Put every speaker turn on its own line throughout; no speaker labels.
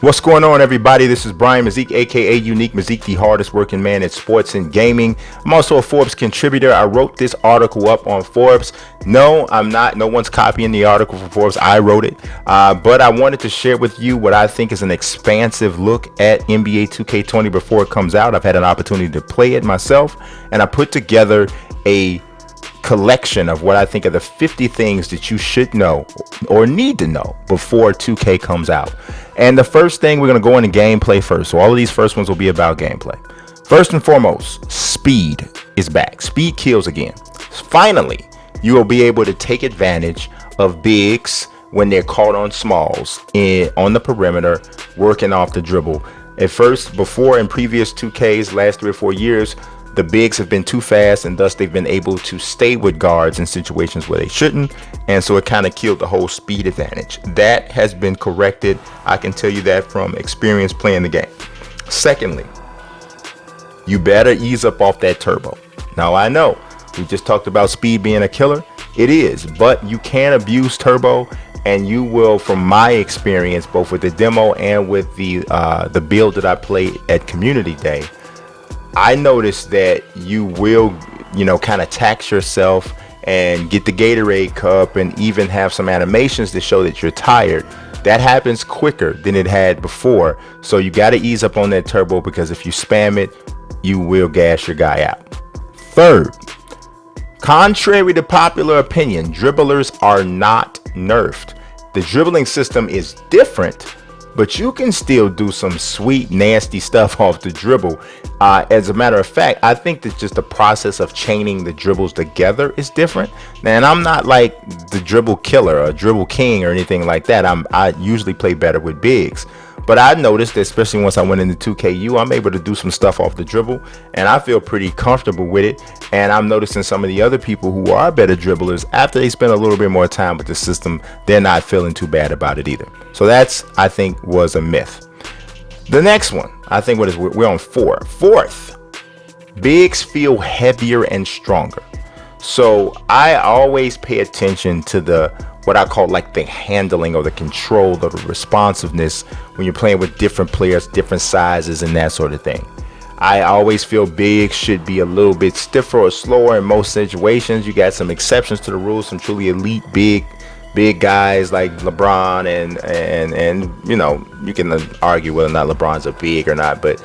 What's going on, everybody? This is Brian Mazik, aka Unique Mazik, the hardest working man at sports and gaming. I'm also a Forbes contributor. I wrote this article up on Forbes. No, I'm not. No one's copying the article from Forbes. I wrote it. But I wanted to share with you what I think is an expansive look at NBA 2K20 before it comes out. I've had an opportunity to play it myself, and I put together a collection of what I think are the 50 things that you should know or need to know before 2K comes out. And the first thing, we're going to go into gameplay first. So all of these first ones will be about gameplay. First and foremost, speed is back. Speed kills again. Finally, you will be able to take advantage of bigs when they're caught on smalls on the perimeter, working off the dribble. At first, before in previous 2Ks, last 3 or 4 years, the bigs have been too fast, and thus they've been able to stay with guards in situations where they shouldn't, and so it kind of killed the whole speed advantage. That has been corrected. I can tell you that from experience playing the game. Secondly, you better ease up off that turbo. Now, I know we just talked about speed being a killer. It is, but you can abuse turbo, and you will, from my experience, both with the demo and with the build that I played at Community Day, I noticed that you will, kind of tax yourself and get the Gatorade cup and even have some animations to show that you're tired. That happens quicker than it had before. So you got to ease up on that turbo, because if you spam it, you will gas your guy out. Third, contrary to popular opinion, dribblers are not nerfed. The dribbling system is different, but you can still do some sweet, nasty stuff off the dribble. As a matter of fact, I think that just the process of chaining the dribbles together is different. And I'm not like the dribble killer or dribble king or anything like that. I usually play better with bigs. But I noticed that, especially once I went into 2KU, I'm able to do some stuff off the dribble, and I feel pretty comfortable with it. And I'm noticing some of the other people who are better dribblers, after they spend a little bit more time with the system, they're not feeling too bad about it either. So that's, I think, was a myth. The next one, I think, we're on 4. Fourth, bigs feel heavier and stronger. So I always pay attention to what I call like the handling or the control or the responsiveness when you're playing with different players, different sizes, and that sort of thing. I always feel bigs should be a little bit stiffer or slower in most situations. You got some exceptions to the rules, some truly elite big guys like LeBron, and you can argue whether or not LeBron's a big or not, but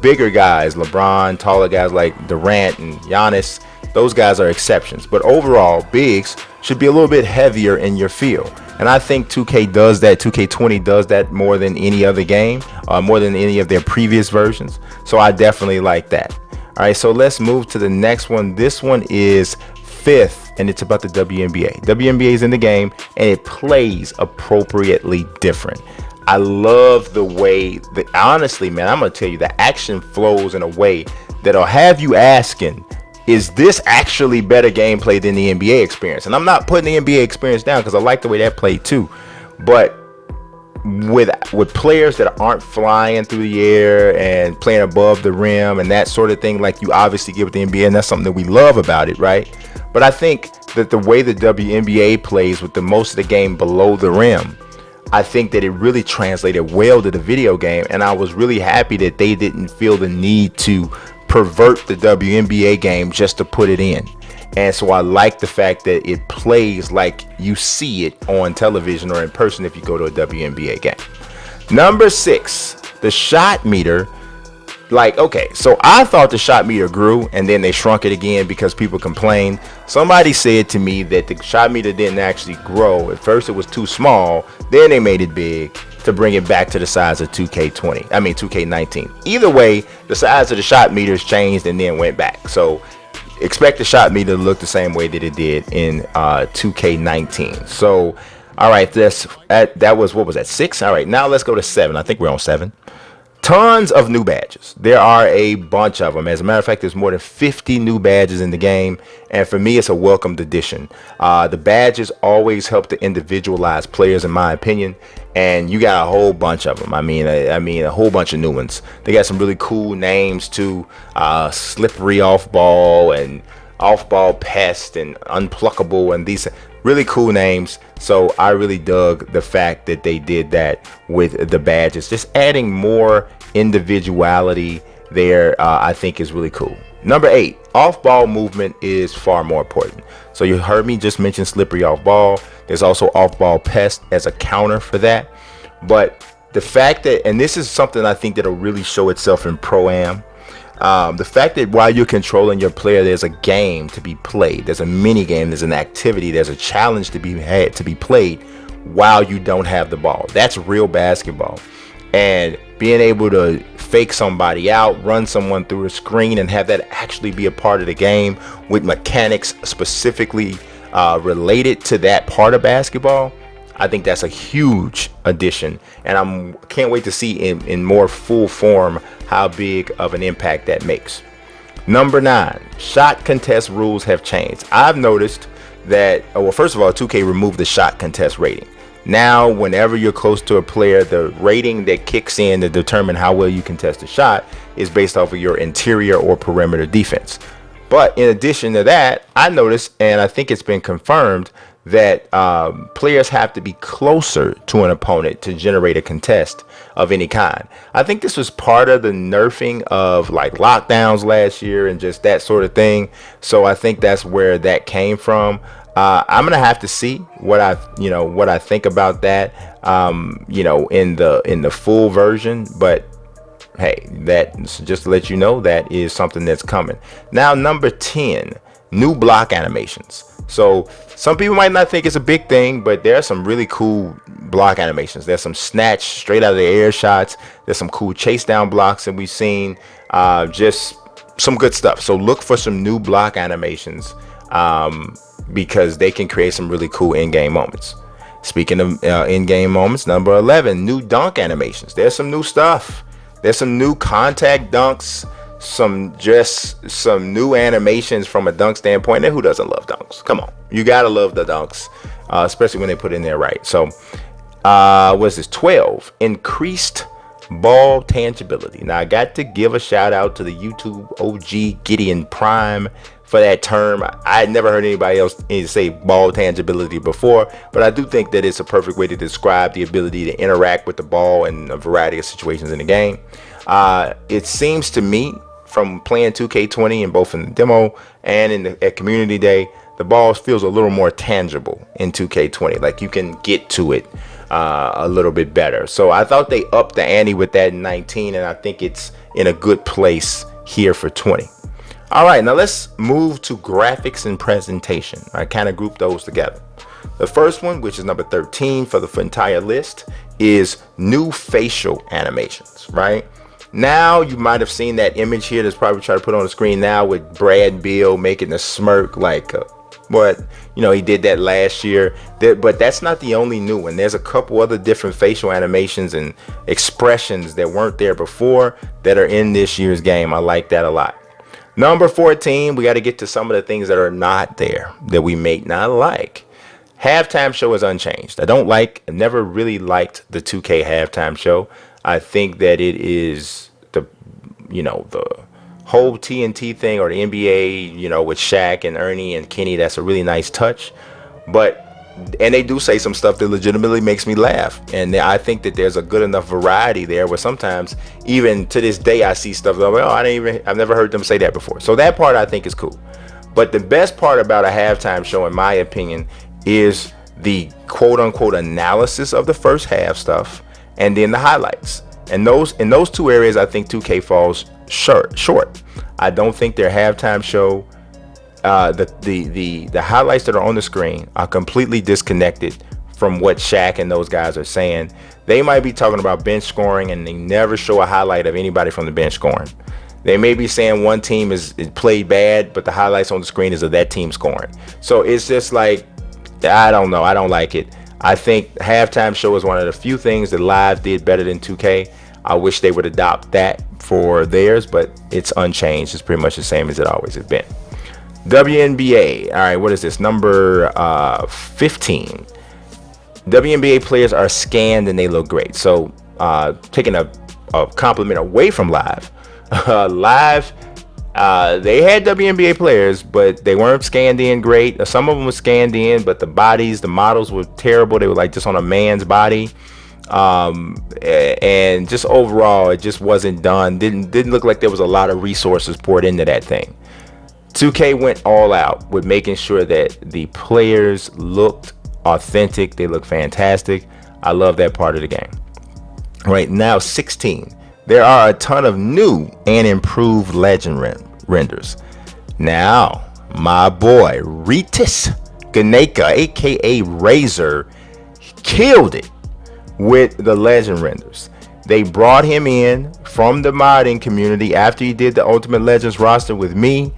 bigger guys, LeBron, taller guys like Durant and Giannis, those guys are exceptions. But overall, bigs should be a little bit heavier in your feel. And I think 2K does that. 2K20 does that more than any other game, more than any of their previous versions. So I definitely like that. All right, so let's move to the next one. This one is 5th, and it's about the WNBA. WNBA is in the game, and it plays appropriately different. I love the way that, honestly, man, I'm going to tell you, the action flows in a way that'll have you asking, is this actually better gameplay than the NBA experience? And I'm not putting the NBA experience down, because I like the way that played too. But with players that aren't flying through the air and playing above the rim and that sort of thing, like you obviously get with the NBA, and that's something that we love about it, right? But I think that the way the WNBA plays with the most of the game below the rim, I think that it really translated well to the video game. And I was really happy that they didn't feel the need to pervert the WNBA game just to put it in. And so I like the fact that it plays like you see it on television or in person if you go to a WNBA game. Number 6, the shot meter. Okay, so I thought the shot meter grew, and then they shrunk it again because people complained. Somebody said to me that the shot meter didn't actually grow. At first it was too small, then they made it big to bring it back to the size of 2K19. Either way, the size of the shot meters changed and then went back. So expect the shot meter to look the same way that it did in 2K19. So, all right, that was, what was that, 6? All right, now let's go to 7. I think we're on 7. Tons of new badges. There are a bunch of them. As a matter of fact, there's more than 50 new badges in the game, and for me, it's a welcomed addition. The badges always help to individualize players, in my opinion, and you got a whole bunch of them. I mean, a whole bunch of new ones. They got some really cool names too. Slippery off ball and off-ball pest and unpluckable, and Really cool names. So I really dug the fact that they did that with the badges. Just adding more individuality there, I think is really cool. Number 8, off ball movement is far more important. So you heard me just mention slippery off ball. There's also off ball pest as a counter for that. But the fact that, and this is something I think that'll really show itself in Pro-Am, the fact that while you're controlling your player, there's a game to be played, there's a mini game, there's an activity, there's a challenge to be had, to be played while you don't have the ball. That's real basketball. And being able to fake somebody out, run someone through a screen, and have that actually be a part of the game with mechanics specifically related to that part of basketball, I think that's a huge addition, and can't wait to see in more full form how big of an impact that makes. Number 9, shot contest rules have changed. I've noticed that, well, first of all, 2K removed the shot contest rating. Now, whenever you're close to a player, the rating that kicks in to determine how well you contest a shot is based off of your interior or perimeter defense. But in addition to that, I noticed, and I think it's been confirmed, that players have to be closer to an opponent to generate a contest of any kind. I think this was part of the nerfing of like lockdowns last year and just that sort of thing. So I think that's where that came from. I'm gonna have to see what I think about that, in the full version. But hey, that just to let you know, that is something that's coming. Now, number 10, new block animations. So some people might not think it's a big thing, but there are some really cool block animations. There's some snatch straight out of the air shots. There's some cool chase down blocks that we've seen. Just some good stuff. So look for some new block animations, because they can create some really cool in-game moments. Speaking of in-game moments, number 11, new dunk animations. There's some new stuff. There's some new contact dunks, some new animations from a dunk standpoint. And who doesn't love dunks? Come on, you gotta love the dunks, especially when they put in there right. So what's this? 12, increased ball tangibility. Now I got to give a shout out to the YouTube OG Gideon Prime for that term. I had never heard anybody else say ball tangibility before, but I do think that it's a perfect way to describe the ability to interact with the ball in a variety of situations in the game. It seems to me, from playing 2K20 in both in the demo and at community day, the ball feels a little more tangible in 2K20. Like you can get to it a little bit better. So I thought they upped the ante with that in 19, and I think it's in a good place here for 20. All right, now let's move to graphics and presentation. I kind of grouped those together. The first one, which is number 13 for the entire list, is new facial animations, right? Now you might have seen that image here that's probably trying to put on the screen now with Brad Beal making a smirk like what he did that last year. But that's not the only new one. There's a couple other different facial animations and expressions that weren't there before that are in this year's game. I like that a lot. Number 14, we got to get to some of the things that are not there that we may not like. Halftime show is unchanged. I never really liked the 2K halftime show. I think that it is the whole TNT thing, or the NBA, with Shaq and Ernie and Kenny. That's a really nice touch. And they do say some stuff that legitimately makes me laugh. And I think that there's a good enough variety there where sometimes, even to this day, I see stuff that I'm like, I've never heard them say that before. So that part I think is cool. But the best part about a halftime show, in my opinion, is the quote unquote analysis of the first half stuff, and then the highlights. And in those two areas, I think 2K falls short. I don't think their halftime show, the highlights that are on the screen are completely disconnected from what Shaq and those guys are saying. They might be talking about bench scoring, and they never show a highlight of anybody from the bench scoring. They may be saying one team is played bad, but the highlights on the screen is of that team scoring. So it's just like, I don't know. I don't like it. I think halftime show is one of the few things that Live did better than 2K. I wish they would adopt that for theirs, but it's unchanged. It's pretty much the same as it always has been. WNBA. All right, what is this? Number 15. WNBA players are scanned and they look great. So taking a compliment away from Live. Live, They had WNBA players, but they weren't scanned in great. Some of them were scanned in, but the bodies, the models were terrible. They were like just on a man's body. And just overall, it just wasn't done. Didn't look like there was a lot of resources poured into that thing. 2K went all out with making sure that the players looked authentic. They looked fantastic. I love that part of the game. Right now, 16. There are a ton of new and improved legend renders. Now, my boy Ritis Ganeka, aka Razor, killed it with the legend renders. They brought him in from the modding community after he did the Ultimate Legends roster with me,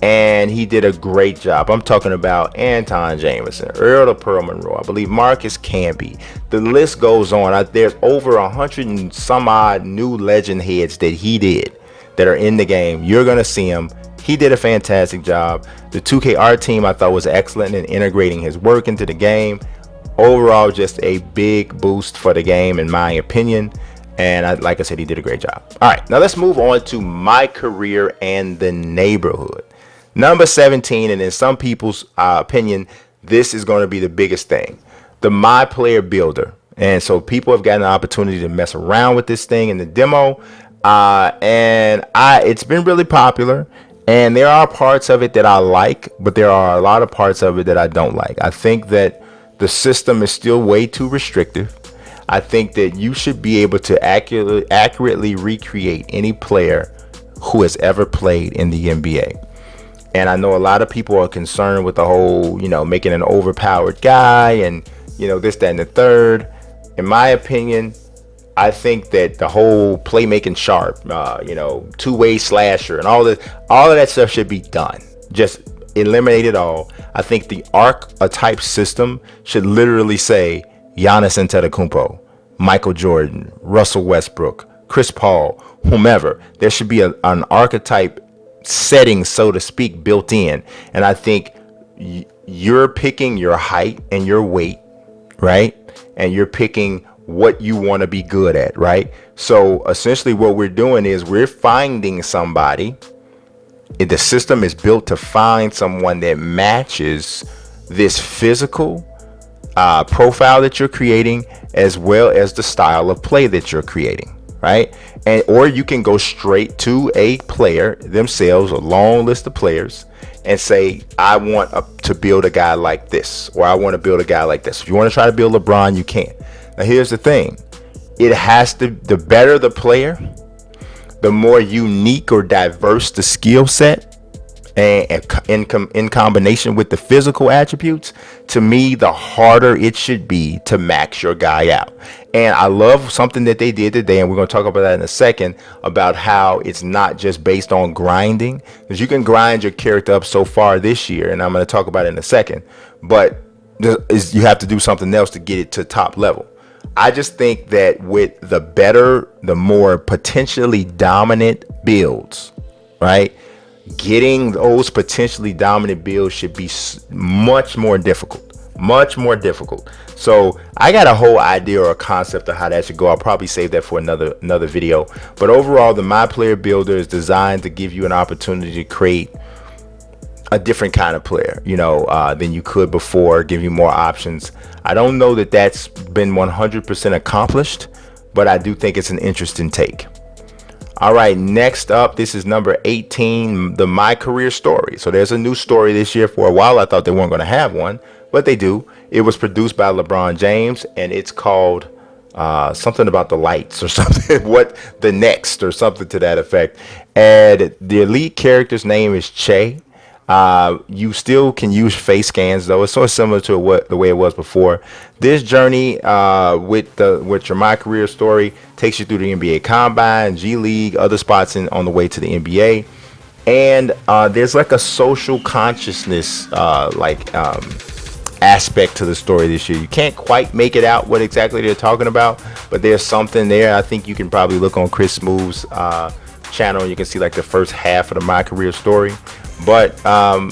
and he did a great job. I'm talking about Anton Jameson, Earl of Pearl Monroe, I believe Marcus Camby. The list goes on. There's over 100 and some odd new legend heads that he did that are in the game. You're gonna see him. He did a fantastic job. The 2K art team I thought was excellent in integrating his work into the game. Overall, just a big boost for the game in my opinion. And like I said, he did a great job. All right, now let's move on to my career and the neighborhood. Number 17, and in some people's opinion, this is going to be the biggest thing, the My Player Builder. And so people have gotten the opportunity to mess around with this thing in the demo, and it's been really popular. And there are parts of it that I like, but there are a lot of parts of it that I don't like. I think that the system is still way too restrictive. I think that you should be able to accurately recreate any player who has ever played in the NBA. And I know a lot of people are concerned with the whole, making an overpowered guy and, this, that, and the third. In my opinion, I think that the whole playmaking sharp, two-way slasher and all of that stuff should be done. Just eliminate it all. I think the archetype system should literally say Giannis Antetokounmpo, Michael Jordan, Russell Westbrook, Chris Paul, whomever. There should be an archetype setting, so to speak, built in. And I think you're picking your height and your weight, right? And you're picking what you want to be good at, right? So essentially what we're doing is we're finding somebody. The system is built to find someone that matches this physical profile that you're creating, as well as the style of play that you're creating, right? And or you can go straight to a player themselves, a long list of players, and say, I want to build a guy like this, or I want to build a guy like this. If you want to try to build LeBron, you can. Now here's the thing, it has to, the better the player, the more unique or diverse the skill set, and in combination with the physical attributes, to me, the harder it should be to max your guy out. And I love something that they did today, and we're going to talk about that in a second, about how it's not just based on grinding, because you can grind your character up so far this year, and I'm going to talk about it in a second, but you have to do something else to get it to top level. I just think that with the better, the more potentially dominant builds, right? Getting those potentially dominant builds should be much more difficult. So I got a whole idea or a concept of how that should go. I'll probably save that for another video. But overall, the My Player Builder is designed to give you an opportunity to create a different kind of player, than you could before, give you more options. I don't know that that's been 100% accomplished, but I do think it's an interesting take. All right, next up, this is number 18, the My Career story. So there's a new story this year. For a while, I thought they weren't going to have one, but they do. It was produced by LeBron James, and it's called something about the lights or something, what the next or something to that effect. And the lead character's name is Che. You still can use face scans, though. It's sort of similar to the way it was before. This journey with your My Career story takes you through the NBA Combine, G League, other spots on the way to the NBA. And there's like a social consciousness aspect to the story this year. You can't quite make it out what exactly they're talking about, but there's something there. I think you can probably look on Chris Smooth's channel and you can see like the first half of the My Career story. But I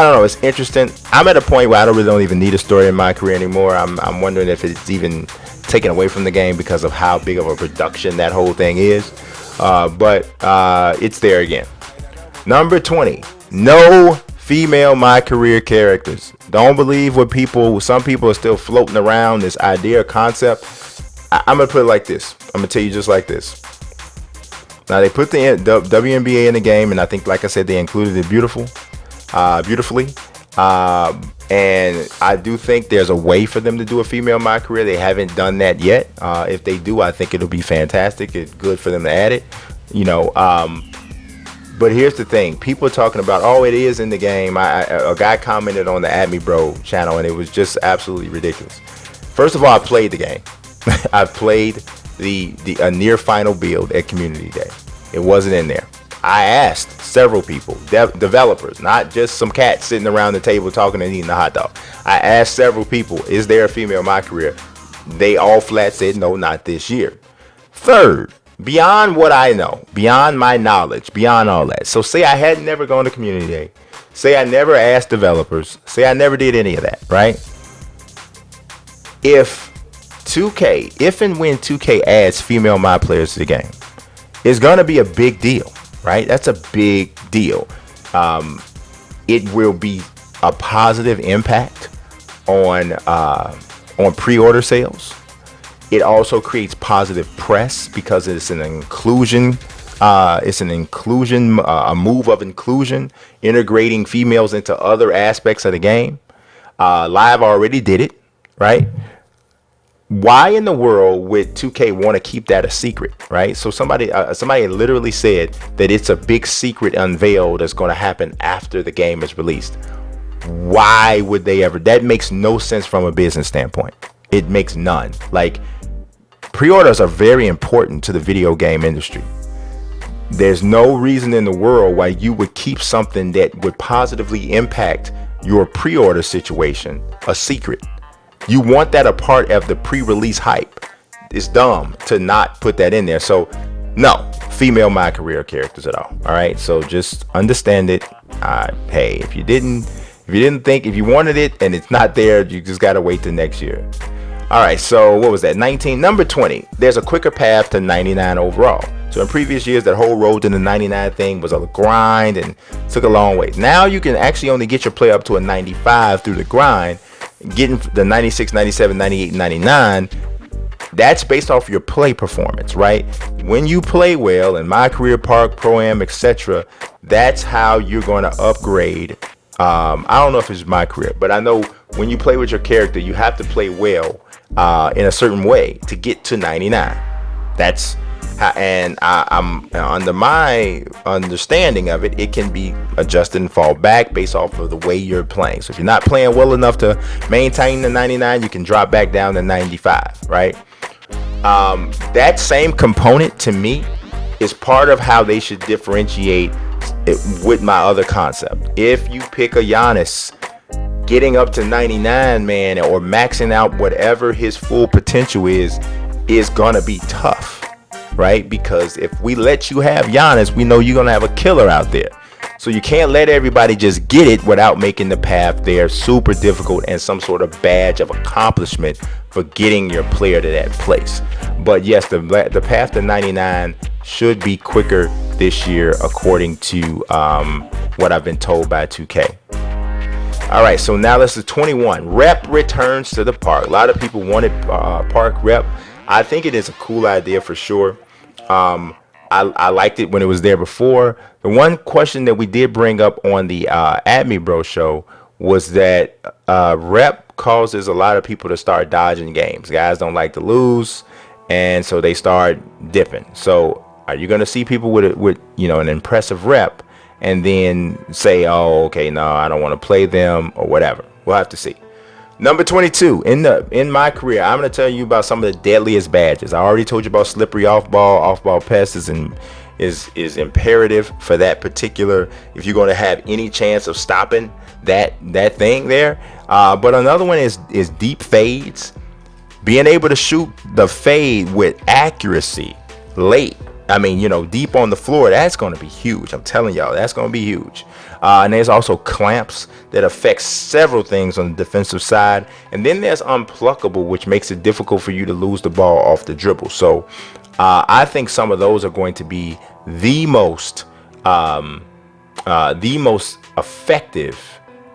don't know, it's interesting. I'm at a point where I don't even need a story in My Career anymore. I'm wondering if it's even taken away from the game because of how big of a production that whole thing is. But it's there again. Number 20, no female My Career characters. Don't believe what some people are still floating around this idea or concept. I'm going to put it like this. I'm going to tell you just like this. Now, they put the WNBA in the game, and I think, like I said, they included it beautifully. And I do think there's a way for them to do a female My Career. They haven't done that yet. If they do, I think it'll be fantastic. It's good for them to add it, you know. But here's the thing. People are talking about, oh, it is in the game. A guy commented on the At Me Bro channel, and it was just absolutely ridiculous. First of all, I played the game. I've played a near final build at Community Day. It wasn't in there. I asked several people, developers, not just some cat sitting around the table talking and eating a hot dog. I asked several people, is there a female My Career? They all flat said, no, not this year. Third, beyond what I know, beyond my knowledge, beyond all that. So say I had never gone to Community Day. Say I never asked developers. Say I never did any of that, right? If and when 2K adds female My Players to the game, it's going to be a big deal. Right? That's a big deal. It will be a positive impact on pre-order sales. It also creates positive press because it's an inclusion. A move of inclusion, integrating females into other aspects of the game. Live already did it, right? Why in the world would 2K want to keep that a secret, right? So somebody literally said that it's a big secret unveil that's going to happen after the game is released. Why would they ever? That makes no sense from a business standpoint. It makes none. Like, pre-orders are very important to the video game industry. There's no reason in the world why you would keep something that would positively impact your pre-order situation a secret. You want that a part of the pre-release hype. It's dumb to not put that in there. So no female My Career characters at all. All right. So just understand it. Hey, if you wanted it and it's not there, you just got to wait till next year. All right. So what was that? 19. Number 20. There's a quicker path to 99 overall. So in previous years, that whole road to the 99 thing was a grind and took a long way. Now you can actually only get your play up to a 95 through the grind. Getting the 96, 97, 98, 99, that's based off your play performance, right? When you play well in My Career, Park, Pro-Am, etc., that's how you're going to upgrade. I don't know if it's My Career, but I know when you play with your character, you have to play well in a certain way to get to 99. That's how, and I'm under my understanding of it, it can be adjusted and fall back based off of the way you're playing. So if you're not playing well enough to maintain the 99, you can drop back down to 95, right? That same component to me is part of how they should differentiate it with my other concept. If you pick a Giannis getting up to 99, man, or maxing out whatever his full potential is gonna be tough. Right? Because if we let you have Giannis, we know you're going to have a killer out there. So you can't let everybody just get it without making the path there super difficult and some sort of badge of accomplishment for getting your player to that place. But yes, the path to 99 should be quicker this year, according to what I've been told by 2K. All right, so now this is 21. Rep returns to the park. A lot of people wanted park rep. I think it is a cool idea for sure. I liked it when it was there before. The one question that we did bring up on the At Me Bro show was that rep causes a lot of people to start dodging games. Guys don't like to lose, and so they start dipping. So are you going to see people with an impressive rep and then say, oh, okay, no, I don't want to play them or whatever? We'll have to see. Number 22, in my career, I'm going to tell you about some of the deadliest badges. I already told you about slippery off-ball pest is imperative for that particular, if you're going to have any chance of stopping that thing there. But another one is deep fades. Being able to shoot the fade with accuracy late. I mean, deep on the floor, that's going to be huge. I'm telling y'all, that's going to be huge. And there's also clamps that affect several things on the defensive side. And then there's unpluckable, which makes it difficult for you to lose the ball off the dribble. So I think some of those are going to be the most the most effective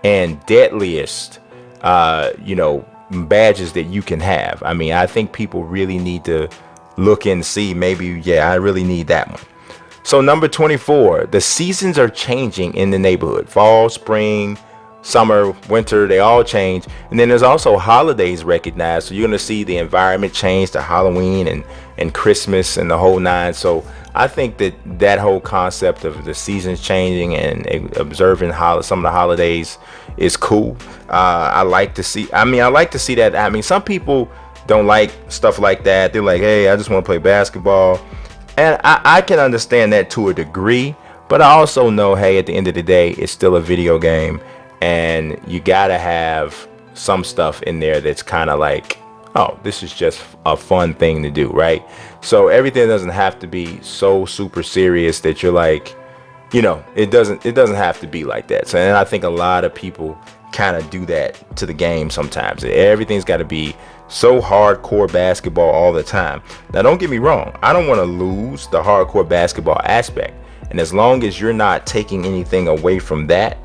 and deadliest, badges that you can have. I mean, I think people really need to look and see, maybe, yeah, I really need that one. So number 24, the seasons are changing in the neighborhood. Fall, spring, summer, winter, they all change. And then there's also holidays recognized. So you're going to see the environment change to Halloween and Christmas and the whole nine. So I think that whole concept of the seasons changing and observing some of the holidays is cool. I like to see that. I mean, some people don't like stuff like that. They're like, hey, I just want to play basketball. And I can understand that to a degree, but I also know, hey, at the end of the day, it's still a video game, and you gotta have some stuff in there that's kind of like, oh, this is just a fun thing to do, right? So everything doesn't have to be so super serious that you're like, it doesn't have to be like that. So, and I think a lot of people kind of do that to the game sometimes. Everything's got to be so hardcore basketball all the time. Now, don't get me wrong, I don't want to lose the hardcore basketball aspect, and as long as you're not taking anything away from that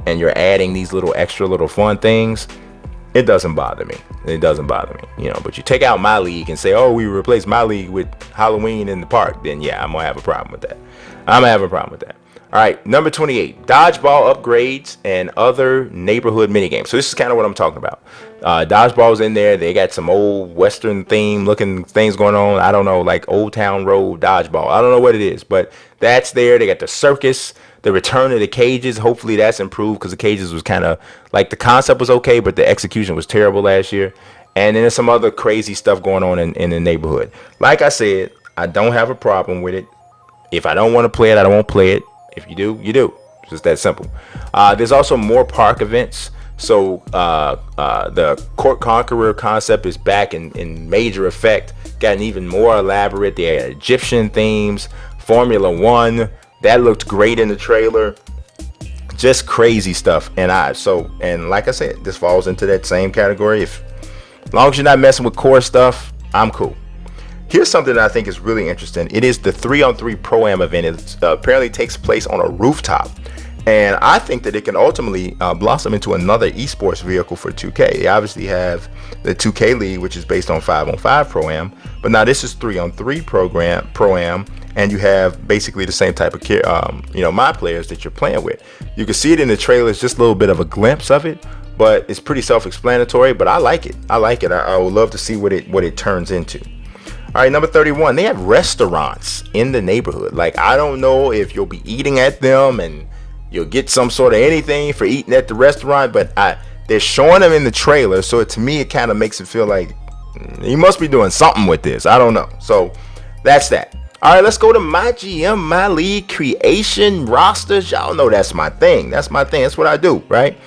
and you're adding these little extra little fun things, it doesn't bother me. But you take out My League and say, oh, we replace My League with Halloween in the park, then yeah, I'm gonna have a problem with that. All right, number 28, dodgeball upgrades and other neighborhood minigames. So this is kind of what I'm talking about. Dodgeball's in there. They got some old Western theme looking things going on. I don't know, like Old Town Road dodgeball. I don't know what it is, but that's there. They got the circus, the return of the cages. Hopefully that's improved, because the cages was kind of like, the concept was okay, but the execution was terrible last year. And then there's some other crazy stuff going on in the neighborhood. Like I said, I don't have a problem with it. If I don't want to play it, I don't play it. If you do, you do. It's just that simple. There's also more park events. So the Court Conqueror concept is back in major effect. Gotten even more elaborate. They had Egyptian themes, Formula One. That looked great in the trailer. Just crazy stuff. And like I said, this falls into that same category. As long as you're not messing with core stuff, I'm cool. Here's something that I think is really interesting. It is the 3-on-3 Pro-Am event. It apparently takes place on a rooftop. And I think that it can ultimately blossom into another esports vehicle for 2K. They obviously have the 2K League, which is based on 5-on-5 Pro-Am. But now this is 3-on-3 Pro-Am. And you have basically the same type of my players that you're playing with. You can see it in the trailer. It's just a little bit of a glimpse of it. But it's pretty self-explanatory. But I like it. I would love to see what it turns into. All right, number 31, they have restaurants in the neighborhood. Like, I don't know if you'll be eating at them and you'll get some sort of anything for eating at the restaurant, but they're showing them in the trailer. So to me, it kind of makes it feel like you must be doing something with this. I don't know. So that's that. All right, let's go to MYGM, My League creation rosters. Y'all know that's my thing. That's what I do, right?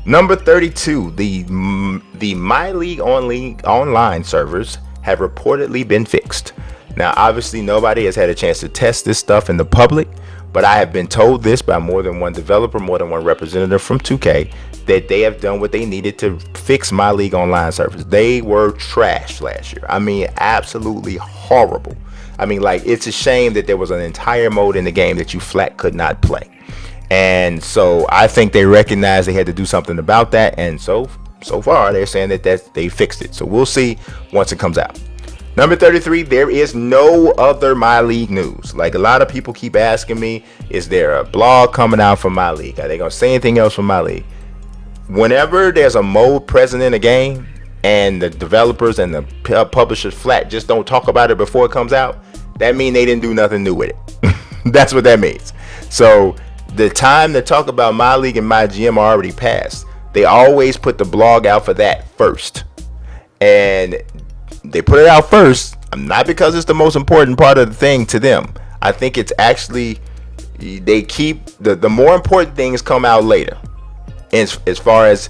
Number 32, the My League online servers have reportedly been fixed. Now, obviously, nobody has had a chance to test this stuff in the public, but I have been told this by more than one developer, more than one representative from 2K, that they have done what they needed to fix My League online servers. They were trash last year. I mean, absolutely horrible. I mean, like, it's a shame that there was an entire mode in the game that you flat could not play. And so I think they recognized they had to do something about that, and so far they're saying that they fixed it. So we'll see once it comes out. Number 33, there is no other My League news. Like, a lot of people keep asking me, is there a blog coming out from My League? Are they gonna say anything else from My League? Whenever there's a mode present in a game and the developers and the publishers flat just don't talk about it before it comes out, that means they didn't do nothing new with it. That's what that means. So the time to talk about My League and MyGM already passed. They always put the blog out for that first. And they put it out first, not because it's the most important part of the thing to them. I think it's actually, they keep, the more important things come out later. As far as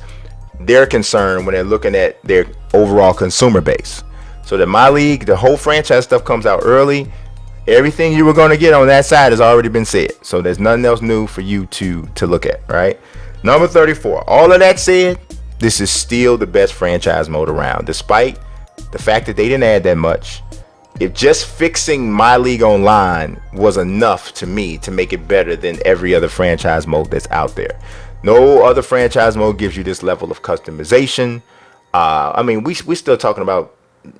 they're concerned when they're looking at their overall consumer base. So the My League, the whole franchise stuff comes out early. Everything you were going to get on that side has already been said. So there's nothing else new for you to look at, right? Number 34. All of that said, this is still the best franchise mode around, despite the fact that they didn't add that much. if just fixing My League Online was enough to me to make it better than every other franchise mode that's out there. No other franchise mode gives you this level of customization. I mean, we still talking about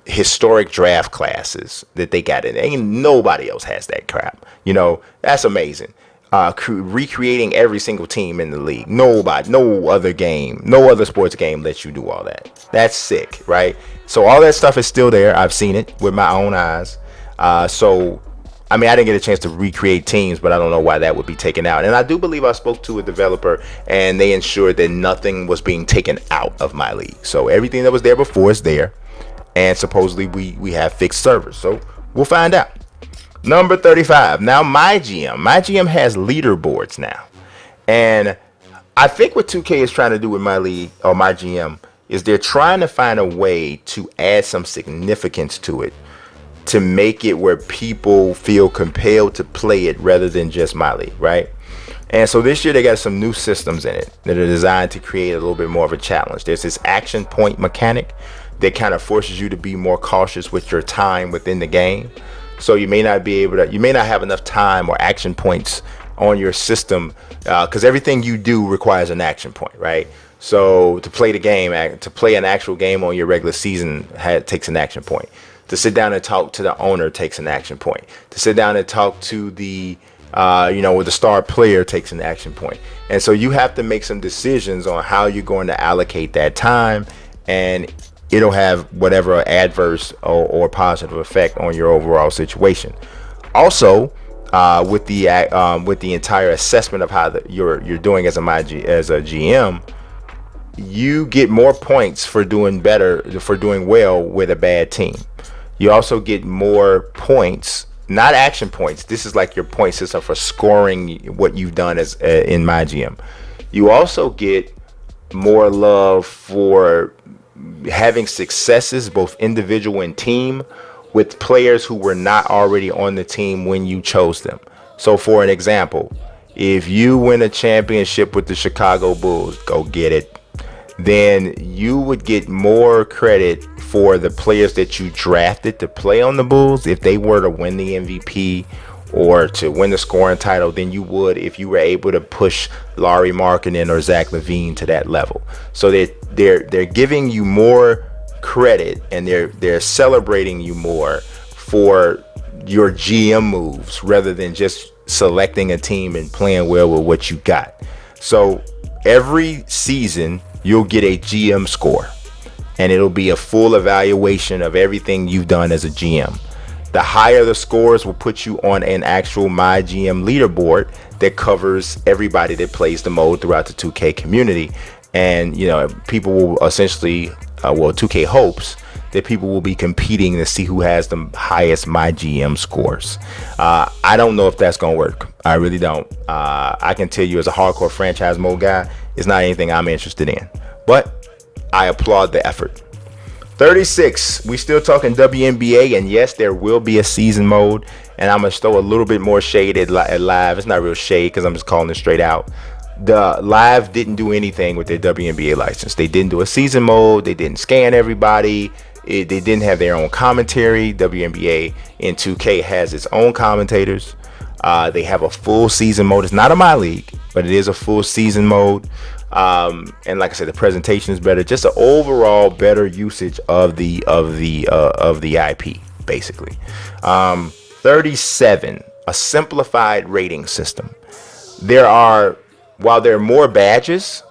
historic draft classes that they got in. Ain't nobody else has that crap. You know, that's amazing. Recreating every single team in the league. Nobody, no other game, no other sports game lets you do all that. That's sick, right? So all that stuff is still there. I've seen it with my own eyes. So, I mean, I didn't get a chance to recreate teams, but I don't know why that would be taken out. And I do believe I spoke to a developer, and they ensured that nothing was being taken out of My League. So everything that was there before is there. And supposedly we have fixed servers. So we'll find out. Number 35. Now MyGM. MyGM has leaderboards now. And I think what 2K is trying to do with My League or MyGM is they're trying to find a way to add some significance to it, to make it where people feel compelled to play it rather than just My League, right? And so this year they got some new systems in it that are designed to create a little bit more of a challenge. There's this action point mechanic that kind of forces you to be more cautious with your time within the game. So you may not be able to, you may not have enough time or action points on your system, because everything you do requires an action point, right? So to play the game, to play an actual game on your regular season takes an action point. To sit down and talk to the owner takes an action point. To sit down and talk to the, with the star player takes an action point. And so you have to make some decisions on how you're going to allocate that time, and it'll have whatever adverse or positive effect on your overall situation. Also, with the entire assessment of how you're doing as a GM, you get more points for doing well with a bad team. You also get more points, not action points. This is like your point system for scoring what you've done as in MyGM. You also get more love for having successes, both individual and team, with players who were not already on the team when you chose them. So for an example, if you win a championship with the Chicago Bulls, go get it, then you would get more credit for the players that you drafted to play on the Bulls if they were to win the MVP or to win the scoring title than you would if you were able to push Lauri Markkanen or Zach LaVine to that level. So they're giving you more credit, and they're celebrating you more for your GM moves rather than just selecting a team and playing well with what you got. So every season you'll get a GM score, and it'll be a full evaluation of everything you've done as a GM. The higher the scores will put you on an actual MyGM leaderboard that covers everybody that plays the mode throughout the 2K community. And, people will essentially, 2K hopes that people will be competing to see who has the highest MyGM scores. I don't know if that's going to work. I really don't. I can tell you as a hardcore franchise mode guy, it's not anything I'm interested in. But I applaud the effort. 36, we still talking WNBA, and yes, there will be a season mode, and I'm gonna throw a little bit more shade at live. It's not real shade because I'm just calling it straight out. The live didn't do anything with their WNBA license. They didn't do a season mode. They didn't scan everybody. They didn't have their own commentary. WNBA in 2K has its own commentators. They have a full season mode. It's not a My League, but it is a full season mode. And like I said, the presentation is better. Just an overall better usage of the IP, basically. 37, a simplified rating system. While there are more badges,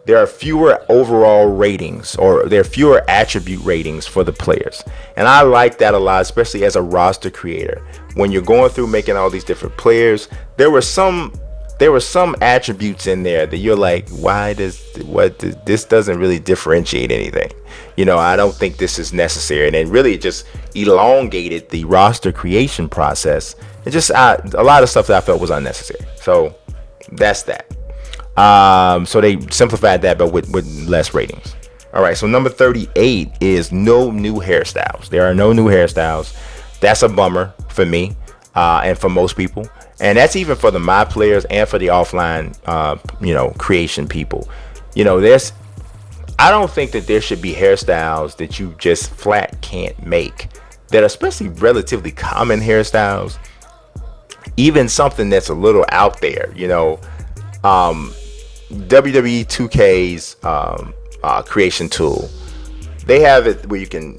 there are fewer overall ratings, or there are fewer attribute ratings for the players. And I like that a lot, especially as a roster creator. When you're going through making all these different players, there were some attributes in there that you're like, this doesn't really differentiate anything. I don't think this is necessary. And it really just elongated the roster creation process. It just a lot of stuff that I felt was unnecessary. So that's that. So they simplified that, but with less ratings. All right, so number 38 is no new hairstyles. There are no new hairstyles. That's a bummer for me, and for most people. And that's even for the My players and for the offline, creation people. I don't think that there should be hairstyles that you just flat can't make that are especially relatively common hairstyles, even something that's a little out there, you know. WWE 2K's creation tool, they have it where you can,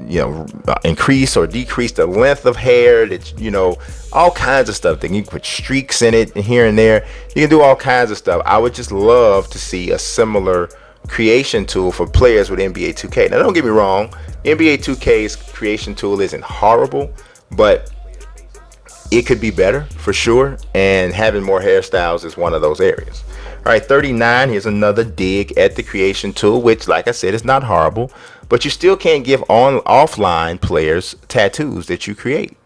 you know, increase or decrease the length of hair. That, you know, all kinds of stuff. Then you can put streaks in it and here and there. You can do all kinds of stuff. I would just love to see a similar creation tool for players with NBA 2K. Now, don't get me wrong, NBA 2K's creation tool isn't horrible, but it could be better for sure, and having more hairstyles is one of those areas. All right, 39, here's another dig at the creation tool, which, like I said, is not horrible, but you still can't give offline players tattoos that you create.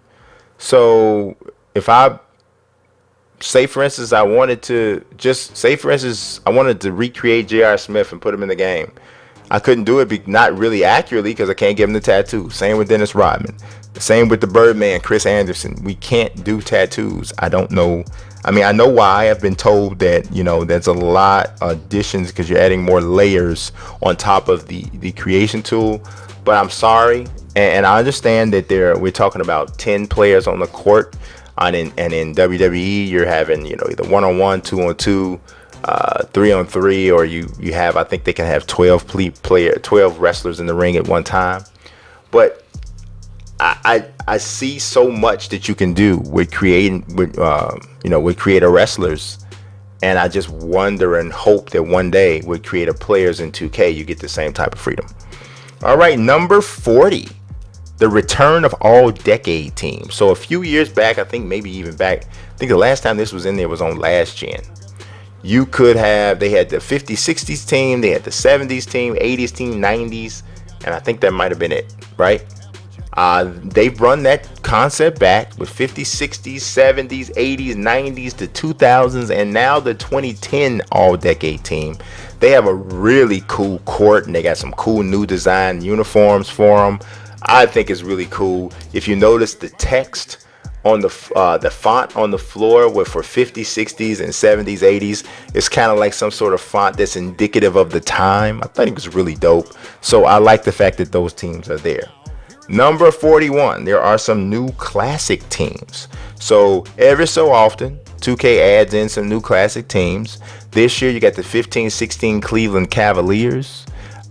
So if I say, for instance, I wanted to recreate J.R. Smith and put him in the game, I couldn't do it, not really accurately, because I can't give him the tattoo. Same with Dennis Rodman. Same with the Birdman, Chris Anderson. We can't do tattoos. I don't know. I mean, I know why. I've been told that, you know, there's a lot of additions because you're adding more layers on top of the creation tool. But I'm sorry, and I understand that we're talking about 10 players on the court, and in WWE you're having, you know, either 1-on-1, 2-on-2, 3-on-3, or you have, I think they can have 12 wrestlers in the ring at one time. But I see so much that you can do with creating with creator wrestlers, and I just wonder and hope that one day with creator players in 2K you get the same type of freedom. All right, number 40, the return of all decade teams. So a few years back, I think maybe even back, I think the last time this was in there was on last gen. You could have, they had the 50s, 60s team, they had the 70s team, 80s team, 90s, and I think that might have been it, right? They've run that concept back with 50s, 60s, 70s, 80s, 90s, the 2000s, and now the 2010 all-decade team. They have a really cool court, and they got some cool new design uniforms for them. I think it's really cool. If you notice the text on the font on the floor for 50s, 60s, and 70s, 80s, it's kind of like some sort of font that's indicative of the time. I thought it was really dope. So I like the fact that those teams are there. Number 41, there are some new classic teams. So every so often, 2K adds in some new classic teams. This year, you got the 15-16 Cleveland Cavaliers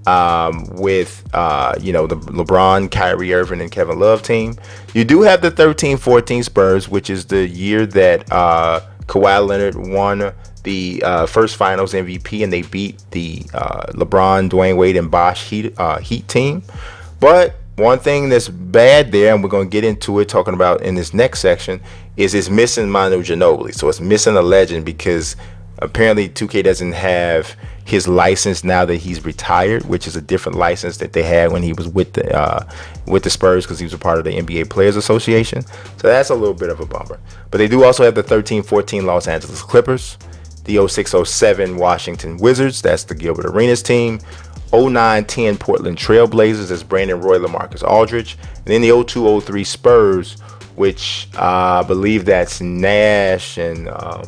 with the LeBron, Kyrie Irving, and Kevin Love team. You do have the 13-14 Spurs, which is the year that Kawhi Leonard won the first Finals MVP, and they beat the LeBron, Dwayne Wade, and Bosh Heat team. But one thing that's bad there, and we're going to get into it talking about in this next section, is it's missing Manu Ginobili. So it's missing a legend because apparently 2K doesn't have his license now that he's retired, which is a different license that they had when he was with the Spurs, because he was a part of the NBA Players Association. So that's a little bit of a bummer. But they do also have the 13-14 Los Angeles Clippers, the 06-07 Washington Wizards, that's the Gilbert Arenas team, 09-10 Portland Trailblazers, that's Brandon Roy, LaMarcus Aldridge, and then the 02-03 Spurs, which I believe that's Nash and I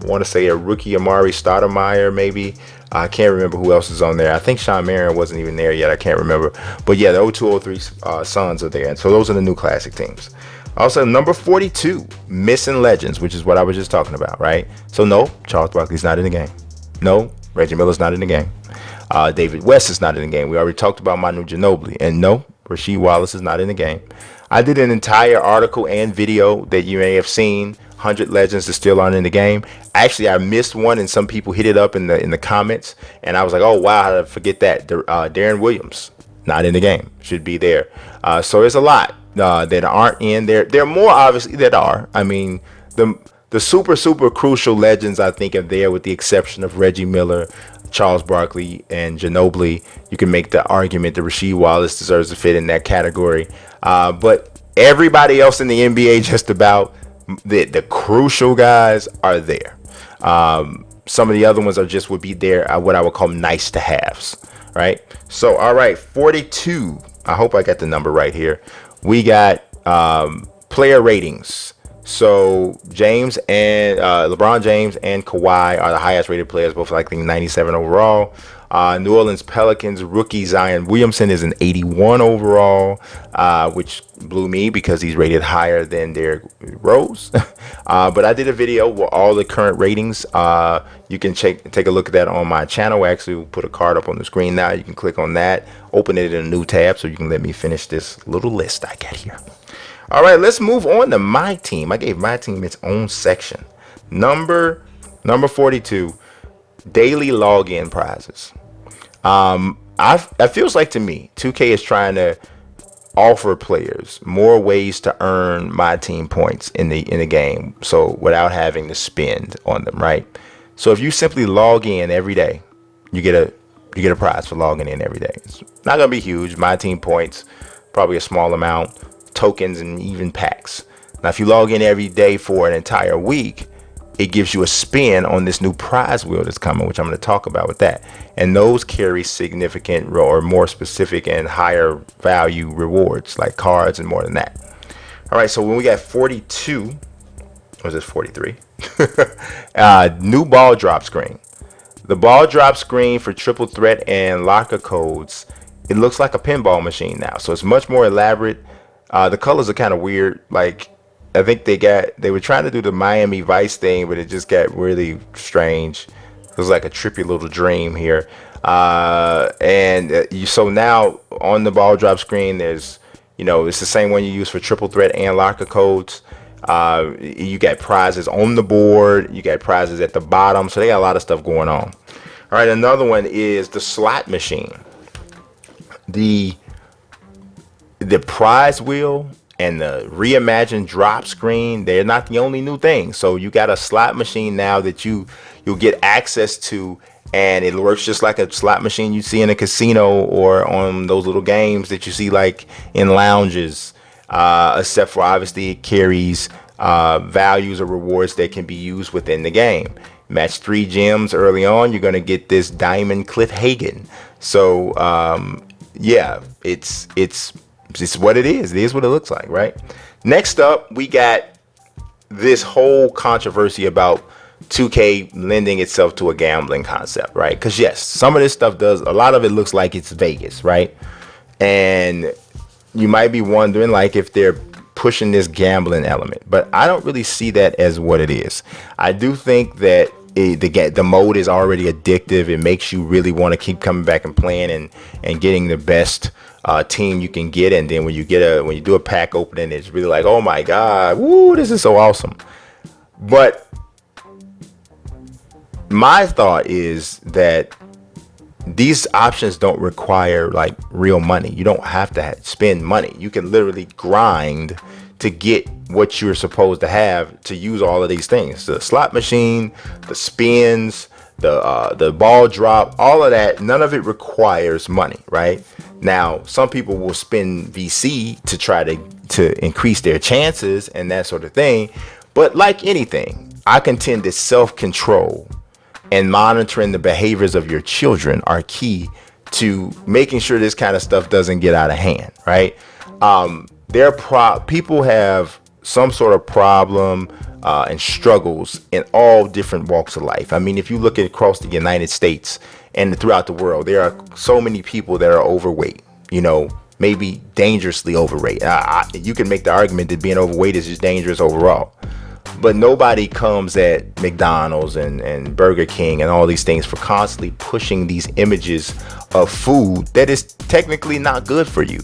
want to say a rookie Amari Stoudemire, maybe. I can't remember who else is on there. I think Sean Marion wasn't even there yet. I can't remember. But yeah, the 02-03 Suns are there. And so those are the new classic teams. Also, number 42, missing legends, which is what I was just talking about, right? So no, Charles Barkley's not in the game. No, Reggie Miller's not in the game. David West is not in the game. We already talked about Manu Ginobili. And no, Rasheed Wallace is not in the game. I did an entire article and video that you may have seen, 100 legends that still aren't in the game. Actually, I missed one, and some people hit it up in the comments, and I was like, oh wow, how did I forget that? Darren Williams, not in the game, should be there. So there's a lot that aren't in there. There are more, obviously, that are. I mean, the super crucial legends, I think, are there, with the exception of Reggie Miller, Charles Barkley, and Ginobili. You can make the argument that Rasheed Wallace deserves to fit in that category. But everybody else in the NBA, just about, the crucial guys are there. Some of the other ones would be there, what I would call nice to haves, right? So, all right, 42. I hope I got the number right here. We got player ratings. So James and LeBron James and Kawhi are the highest rated players, both like 97 overall. New Orleans Pelicans rookie Zion Williamson is an 81 overall, which blew me because he's rated higher than Derrick Rose. But I did a video with all the current ratings. You can take a look at that on my channel. I actually will put a card up on the screen now. You can click on that, open it in a new tab so you can let me finish this little list I got here. All right, let's move on to my team. I gave my team its own section. Number 42, daily login prizes. It feels like to me 2K is trying to offer players more ways to earn my team points in the game, so without having to spend on them, right? So if you simply log in every day, you get a prize for logging in every day. It's not gonna be huge. My team points, probably a small amount, tokens, and even packs. Now if you log in every day for an entire week, it gives you a spin on this new prize wheel that's coming, which I'm going to talk about with that. And those carry significant or more specific and higher value rewards, like cards and more than that. All right, so when we got 42, was this 43? New ball drop screen. The ball drop screen for triple threat and locker codes, it looks like a pinball machine now. So it's much more elaborate. The colors are kind of weird, like I think they were trying to do the Miami Vice thing, but it just got really strange. It was like a trippy little dream here. So now on the ball drop screen, there's, it's the same one you use for triple threat and locker codes. You got prizes on the board, you got prizes at the bottom, so they got a lot of stuff going on. All right, another one is the slot machine. The prize wheel and the reimagined drop screen, they're not the only new thing. So you got a slot machine now that you'll get access to, and it works just like a slot machine you see in a casino or on those little games that you see like in lounges, except for obviously it carries values or rewards that can be used within the game. Match 3 gems early on, you're gonna get this Diamond Cliff Hagen. So yeah, it's what it is. It is what it looks like, right? Next up, we got this whole controversy about 2K lending itself to a gambling concept, right? Because yes, some of this stuff a lot of it looks like it's Vegas, right? And you might be wondering like if they're pushing this gambling element, but I don't really see that as what it is. I do think that the mode is already addictive. It makes you really want to keep coming back and playing and getting the best team you can get. And then when you do a pack opening, it's really like, oh my god, woo, this is so awesome. But my thought is that these options don't require like real money. You don't have to spend money. You can literally grind to get what you're supposed to have to use all of these things. The slot machine, the spins, the ball drop, all of that, none of it requires money, right? Now, some people will spend VC to try to increase their chances and that sort of thing. But like anything, I contend that self-control and monitoring the behaviors of your children are key to making sure this kind of stuff doesn't get out of hand, right? People have some sort of problem and struggles in all different walks of life. I mean, if you look at across the United States and throughout the world, there are so many people that are overweight, maybe dangerously overweight. You can make the argument that being overweight is just dangerous overall. But nobody comes at McDonald's and Burger King and all these things for constantly pushing these images of food that is technically not good for you.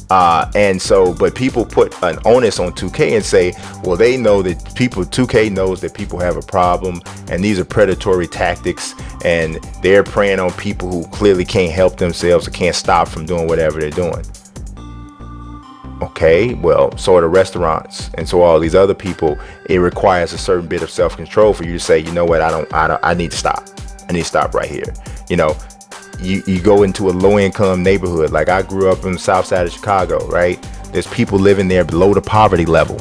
But people put an onus on 2K and say, well, they know that 2K knows that people have a problem and these are predatory tactics and they're preying on people who clearly can't help themselves or can't stop from doing whatever they're doing. Okay, well, so are the restaurants and so all these other people. It requires a certain bit of self-control for you to say, you know what, I need to stop. I need to stop right here. You go into a low-income neighborhood, like I grew up in the south side of Chicago, right? There's people living there below the poverty level,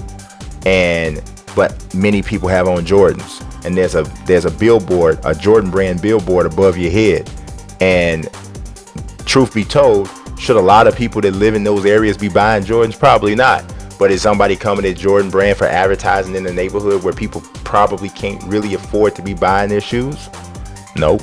but many people have on Jordans, and there's a billboard, a Jordan brand billboard above your head. And truth be told, should a lot of people that live in those areas be buying Jordans? Probably not. But is somebody coming at Jordan brand for advertising in the neighborhood where people probably can't really afford to be buying their shoes? Nope.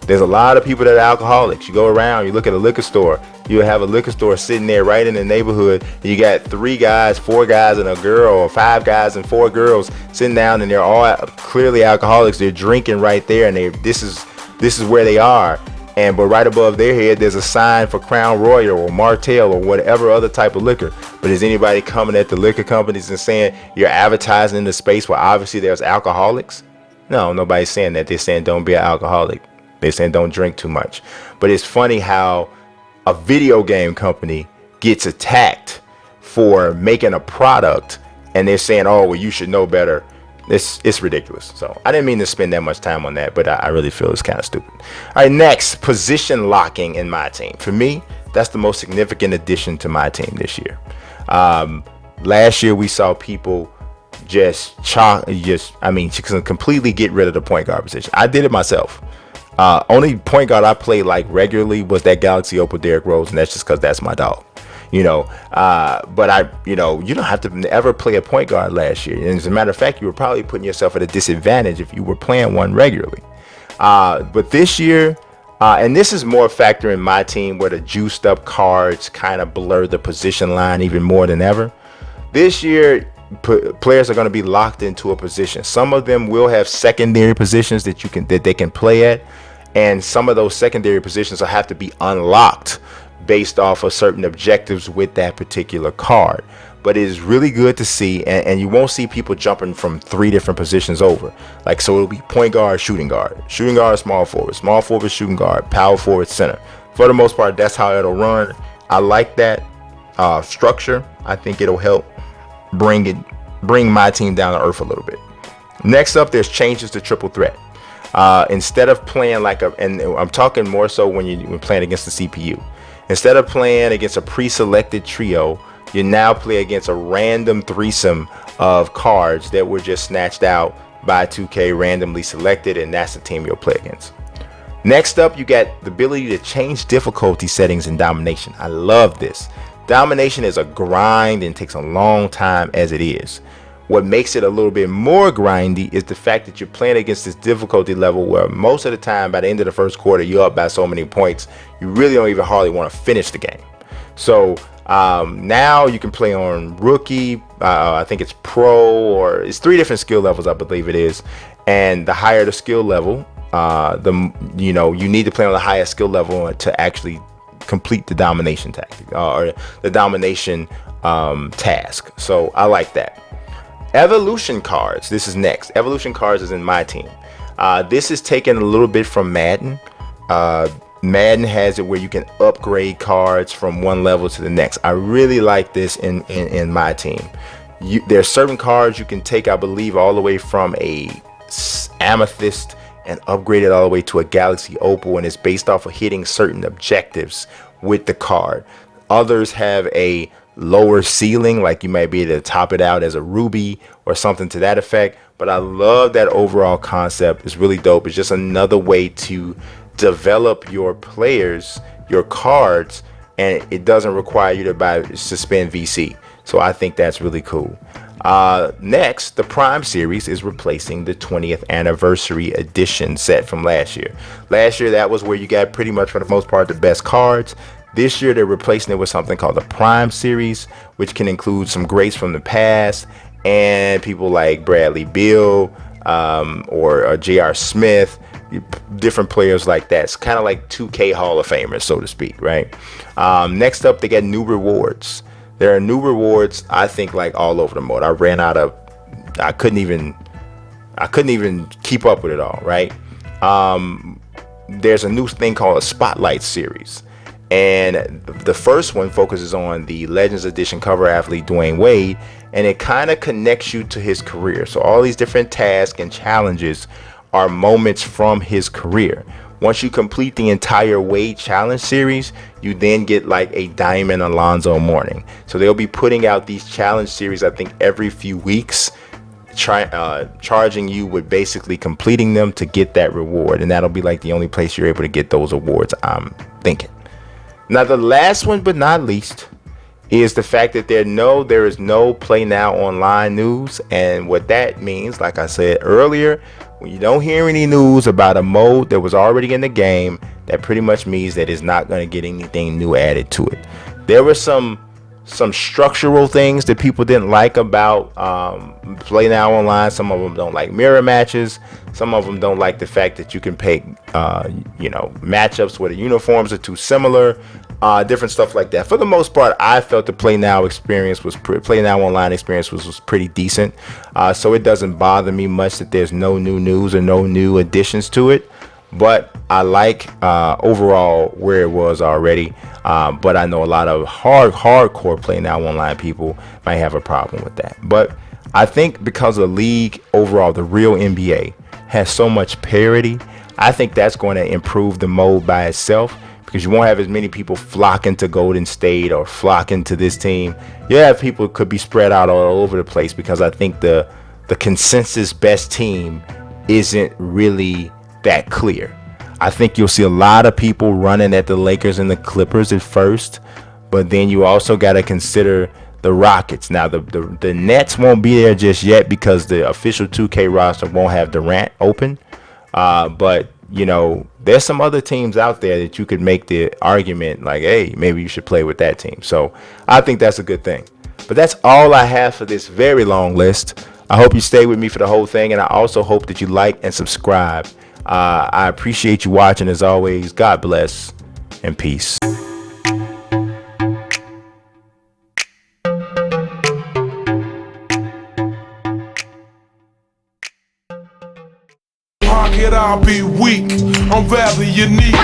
There's a lot of people that are alcoholics. You go around, you look at a liquor store, you have a liquor store sitting there right in the neighborhood. You got 3 guys, 4 guys and a girl, or 5 guys and 4 girls sitting down, and they're all clearly alcoholics. They're drinking right there, and this is where they are. But right above their head, there's a sign for Crown Royal or Martell or whatever other type of liquor. But is anybody coming at the liquor companies and saying you're advertising in the space where obviously there's alcoholics? No, nobody's saying that. They're saying don't be an alcoholic. They're saying don't drink too much. But it's funny how a video game company gets attacked for making a product, and they're saying, oh, well, you should know better. It's ridiculous. So I didn't mean to spend that much time on that, but I really feel it's kind of stupid. All right, next, position locking in my team. For me, that's the most significant addition to my team this year. Last year we saw people just completely get rid of the point guard position. I did it myself. Only point guard I played like regularly was that Galaxy Opal Derrick Rose, and that's just because that's my dog. But you don't have to ever play a point guard last year. And as a matter of fact, you were probably putting yourself at a disadvantage if you were playing one regularly. But this year, and this is more a factor in my team where the juiced up cards kind of blur the position line even more than ever. This year, players are going to be locked into a position. Some of them will have secondary positions that they can play at, and some of those secondary positions will have to be unlocked based off of certain objectives with that particular card. But it is really good to see, and you won't see people jumping from 3 different positions over. Like, so it'll be point guard, shooting guard, small forward, shooting guard, power forward, center. For the most part, that's how it'll run. I like that structure. I think it'll help bring my team down to earth a little bit. Next up, there's changes to triple threat. Instead of playing and I'm talking more so when you're playing against the CPU. Instead of playing against a pre-selected trio, you now play against a random threesome of cards that were just snatched out by 2K, randomly selected, and that's the team you'll play against. Next up, you got the ability to change difficulty settings in Domination. I love this. Domination is a grind and takes a long time as it is. What makes it a little bit more grindy is the fact that you're playing against this difficulty level where most of the time by the end of the first quarter you're up by so many points you really don't even hardly want to finish the game. So now you can play on rookie, I think it's pro, or it's 3 different skill levels I believe it is, and the higher the skill level, you need to play on the highest skill level to actually complete the domination tactic or the domination task. So I like that. Evolution cards. This is next. Evolution cards is in my team. This is taken a little bit from Madden. Madden has it where you can upgrade cards from one level to the next. I really like this in my team. There's certain cards you can take, I believe, all the way from a amethyst and upgrade it all the way to a Galaxy Opal, and it's based off of hitting certain objectives with the card. Others have a lower ceiling, like you might be able to top it out as a ruby or something to that effect. But I love that overall concept. It's really dope. It's just another way to develop your players, your cards, and it doesn't require you to spend VC. So I think that's really cool. Next, the Prime series is replacing the 20th anniversary edition set from last year. Last year, that was where you got pretty much for the most part the best cards. This year, they're replacing it with something called the Prime series, which can include some greats from the past and people like Bradley Beal or J.R. Smith, different players like that. It's kind of like 2K Hall of Famers, so to speak, right? Next up, they get new rewards. There are new rewards, I think, like all over the mode. I couldn't even keep up with it all, right? There's a new thing called a Spotlight series. And the first one focuses on the Legends Edition cover athlete Dwayne Wade, and it kind of connects you to his career. So all these different tasks and challenges are moments from his career. Once you complete the entire Wade Challenge series, you then get like a Diamond Alonzo Mourning. So they'll be putting out these challenge series, I think, every few weeks, charging you with basically completing them to get that reward. And that'll be like the only place you're able to get those awards, I'm thinking. Now, the last one but not least is the fact that there is no Play Now online news. And what that means, like I said earlier, when you don't hear any news about a mode that was already in the game, that pretty much means that it's not going to get anything new added to it. There were some structural things that people didn't like about Play Now online. Some of them don't like mirror matches. Some of them don't like the fact that you can pick matchups where the uniforms are too similar, different stuff like that. For the most part, I felt the Play Now online experience was pretty decent. So it doesn't bother me much that there's no new news or no new additions to it. But I like overall where it was already. But I know a lot of hardcore Play Now online people might have a problem with that. But I think because the league overall, the real NBA, has so much parity, I think that's going to improve the mode by itself, because you won't have as many people flocking to Golden State or flocking to this team. Yeah, people could be spread out all over the place, because I think the consensus best team isn't really that clear. I think you'll see a lot of people running at the Lakers and the Clippers at first, but then you also got to consider the Rockets. Now the Nets won't be there just yet because the official 2K roster won't have Durant open, but there's some other teams out there that you could make the argument like, hey, maybe you should play with that team. So I think that's a good thing. But that's all I have for this very long list. I hope you stay with me for the whole thing, and I also hope that you like and subscribe. I appreciate you watching as always. God bless and peace.
I'll be weak, I'm rather unique.